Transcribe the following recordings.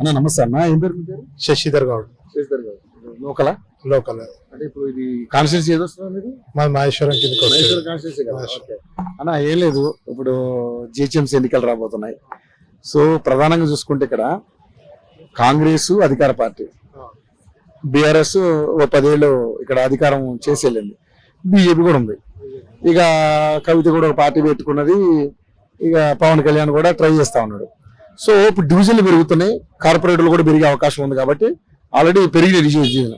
అన్న నమస్తే అన్న, ఏం పేరు మీ పేరు? శశిధర్ గౌడ్. శశిధర్ గౌడ్. లోకలా? లోకల్. అంటే ఇప్పుడు ఇది కాన్స్టిట్యూన్సీ ఏదో వస్తుంది మీరు? మాది మహేశ్వరం కిందకి వస్తుంది. మహేశ్వరం కాన్స్టిట్యూన్సీ కదా? ఓకే. అన్న ఏం లేదు, ఇప్పుడు జిహెచ్ఎంసీ ఎన్నికలు రాబోతున్నాయి. సో ప్రధానంగా చూసుకుంటే ఇక్కడ కాంగ్రెస్ అధికార పార్టీ, బీఆర్ఎస్ ఓ 10 ఏళ్ళు ఇక్కడ అధికారం చేసి వెళ్ళింది, బీజేపీ కూడా ఉంది. ఇక కవిత కూడా ఒక పార్టీ పెట్టుకున్నది, ఇక పవన్ కళ్యాణ్ కూడా ట్రై చేస్తా ఉన్నాడు. సో ఇప్పుడు డివిజన్లు పెరుగుతున్నాయి, కార్పొరేటర్లు కూడా పెరిగే అవకాశం ఉంది. కాబట్టి ఆల్రెడీ పెరిగిన డివిజన్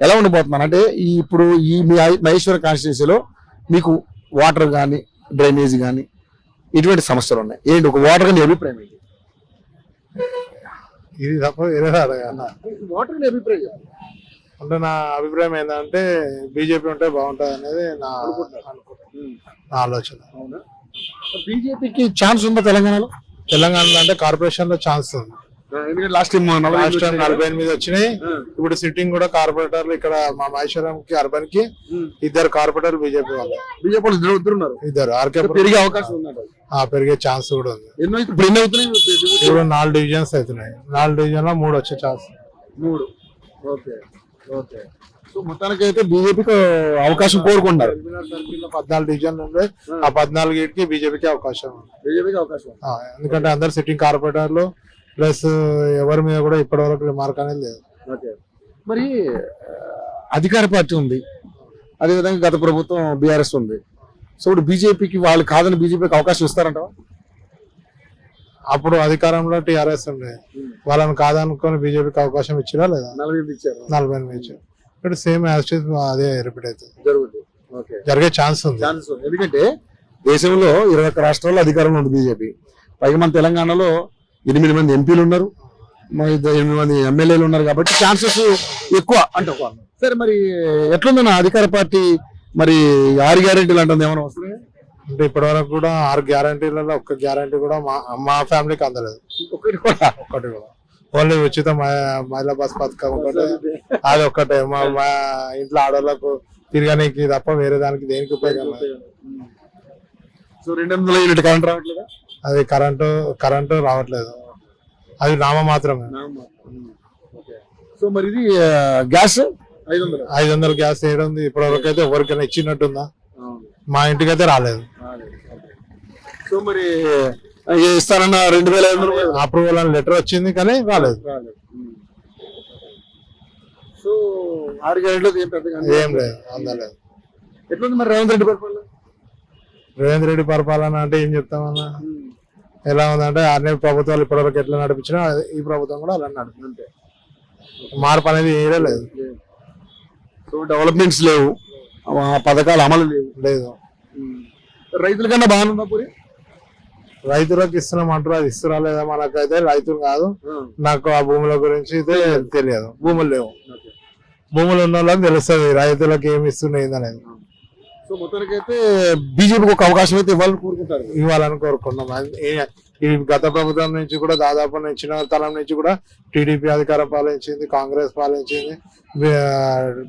ఎలా ఉండిపోతున్నాను అంటే ఇప్పుడు ఈ మీ మహేశ్వర కాన్స్టిట్యూన్సీలో మీకు వాటర్ కానీ డ్రైనేజ్ కానీ ఇటువంటి సమస్యలు ఉన్నాయి. ఏంటి ఒక వాటర్ కానీ అభిప్రాయం ఏంటి? ఇది తప్ప వేరే అడగన్న. వాటర్ కానీ అభిప్రాయం అంటే నా అభిప్రాయం ఏంటంటే బీజేపీ ఉంటే బాగుంటుంది అనేది నా ఆలోచన. అవునా? బీజేపీకి ఛాన్స్ ఉందా తెలంగాణలో? తెలంగాణలో అంటే కార్పొరేషన్ లో ఛాన్స్ ఉంది. ఎందుకంటే లాస్ట్ టైం 48 వచ్చినాయి. ఇప్పుడు సిట్టింగ్ కూడా కార్పొరేటర్లు ఇక్కడ మా మహేశ్వరం కి అర్బన్ కి 2 కార్పొరేటర్లు బీజేపీ వాళ్ళు. బీజేపీ ఇద్దరు ఇద్దరు ఆర్కే పెరిగే అవకాశం ఉంది, పెరిగే ఛాన్స్ కూడా ఉంది. ఇప్పుడు ఎన్ని అవుతున్నాయి? ఇప్పుడు 4 డివిజన్స్ అవుతున్నాయి. 4 డివిజన్ లో 3 వచ్చే ఛాన్స్. 3. Okay okay. సో మొత్తానికి అయితే బీజేపీకి అవకాశం కోరుకుంటారు. 14 డివిజన్లు ఉన్నాయి. ఆ 14 బీజేపీకి అవకాశం ఉంది. బీజేపీకి అవకాశం ఎందుకంటే అందరు సిట్టింగ్ కార్పొరేటర్లు ప్లస్ ఎవరి మీద కూడా ఇప్పటి వరకు రిమార్క్ అనేది లేదు. మరి అధికార పార్టీ ఉంది, అదేవిధంగా గత ప్రభుత్వం బీఆర్ఎస్ ఉంది. సో ఇప్పుడు బీజేపీకి వాళ్ళు కాదని బీజేపీకి అవకాశం ఇస్తారంట. అప్పుడు అధికారంలో టీఆర్ఎస్ ఉండే, వాళ్ళని కాదనుకొని బీజేపీకి అవకాశం ఇచ్చినా లేదా? 48 ఇచ్చారు. 48 ఇచ్చారు. ఇప్పుడు సేమ్ యాజ్ అదే రిపీట్ అవుతుంది, జరుగుతుంది, జరిగే ఛాన్స్ ఉంది. ఎందుకంటే దేశంలో 21 రాష్ట్రాల్లో అధికారంలో ఉంది బీజేపీ. పైగా మన తెలంగాణలో 8 మంది ఎంపీలు ఉన్నారు, 8 మంది ఎమ్మెల్యేలు ఉన్నారు. కాబట్టి ఛాన్సెస్ ఎక్కువ అంటే. సరే మరి ఎట్లుంది నా అధికార పార్టీ? మరి 6 గ్యారెంటీలు అంటుంది, ఏమైనా వస్తున్నాయి అంటే ఇప్పటి వరకు కూడా 6 గ్యారెంటీలలో ఒక్క గ్యారెంటీ కూడా మా ఫ్యామిలీకి అందలేదు. ఒక్కటి కూడా ఓన్లీ ఉచిత మహిళా బస్ పథకం ఒకటే, అది ఒక్కటే మా ఇంట్లో ఆడవాళ్ళకు తిరగడానికి తప్ప వేరే దానికి దేనికి ఉపయోగం. సో 200 యూనిట్ కరెంట్ రావట్లేదా? అది కరెంటు రావట్లేదు, అది నామ మాత్రమే. సో మరి ఇది గ్యాస్ 500 గ్యాస్ ఏడుంది ఇప్పటివరకు అయితే ఎవరికైనా ఇచ్చినట్టుందా? మా ఇంటికైతే రాలేదు. సో మరి ఇస్తారన్న 2500 అప్రూవల్ అని లెటర్ వచ్చింది కానీ రాలేదు. సో 6 గ్యారెంటీలు ఏం లేదు, అందలేదు. ఎట్లుంది మరి రేవంత్ రెడ్డి పరిపాలన? రేవంత్ రెడ్డి పరిపాలన అంటే ఏం చెప్తామన్నా, ఎలా ఉందంటే అన్ని ప్రభుత్వాలు ఇప్పటివరకు ఎట్లా నడిపించినా ఈ ప్రభుత్వం కూడా అలా నడుపుతుంటే మార్పు అనేది ఏదే లేదు. సో డెవలప్మెంట్స్ లేవు, పథకాలు అమలు లేదు. రైతుల కన్నా బాగుందా పూరి? రైతులకు ఇస్తున్నాం అంటారు, అది ఇస్తున్నా లేదా మనకైతే రైతులు కాదు. నాకు ఆ భూముల గురించి అయితే తెలియదు, భూములు లేవు. భూములు ఉన్న వాళ్ళకి తెలుస్తుంది రైతులకు ఏమి ఇస్తున్నాయి అనేది. సో మొత్తానికి అయితే బీజేపీకి ఒక అవకాశం అయితే ఇవ్వాలని కోరుకున్నాం. ఈ గత ప్రభుత్వం నుంచి కూడా దాదాపు ఇచ్చిన తలం నుంచి కూడా టీడీపీ అధికారం పాలించింది, కాంగ్రెస్ పాలించింది,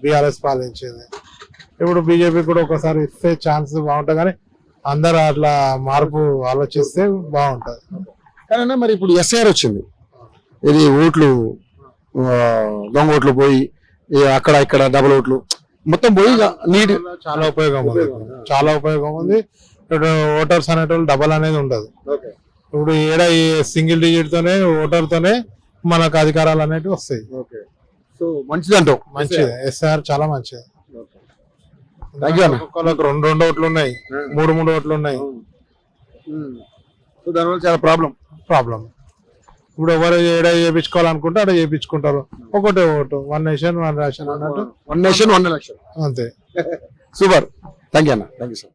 బీఆర్ఎస్ పాలించింది. ఇప్పుడు బీజేపీ కూడా ఒకసారి ఇస్తే ఛాన్స్ బాగుంటుంది, కానీ అందరు అట్లా మార్పు ఆలోచిస్తే బాగుంటది. కానీ మరి ఇప్పుడు ఎస్ఐఆర్ వచ్చింది, ఇది ఓట్లు దొంగ ఓట్లు పోయి అక్కడ ఇక్కడ డబుల్ ఓట్లు మొత్తం పోయి నీట్ చాలా ఉపయోగం ఉంది, చాలా ఉపయోగం ఉంది. ఇప్పుడు ఓటర్స్ అనేటోళ్ళు డబల్ అనేది ఉండదు. ఇప్పుడు ఏడా సింగిల్ డిజిట్ తోనే ఓటర్ తోనే మనకు అధికారాలు అనేటివి వస్తాయి. సో మంచిది అంటావు? మంచిది, ఎస్ఆర్ చాలా మంచిది. ఒక్కొక్కరికి 2 ఓట్లు ఉన్నాయి, 3 ఓట్లు ఉన్నాయి. సో దానివల్ల చాలా ప్రాబ్లం. ఇప్పుడు ఎవరు ఏడా చేయించుకోవాలనుకుంటే అక్కడ చేయించుకుంటారు. ఒకటే ఓటు, 1 నేషన్ 1 రేషన్ అన్నట్టు. 1 నేషన్ 1 ఎలక్షన్, అంతే. సూపర్, థ్యాంక్ యూ అన్న, థ్యాంక్ యూ సార్.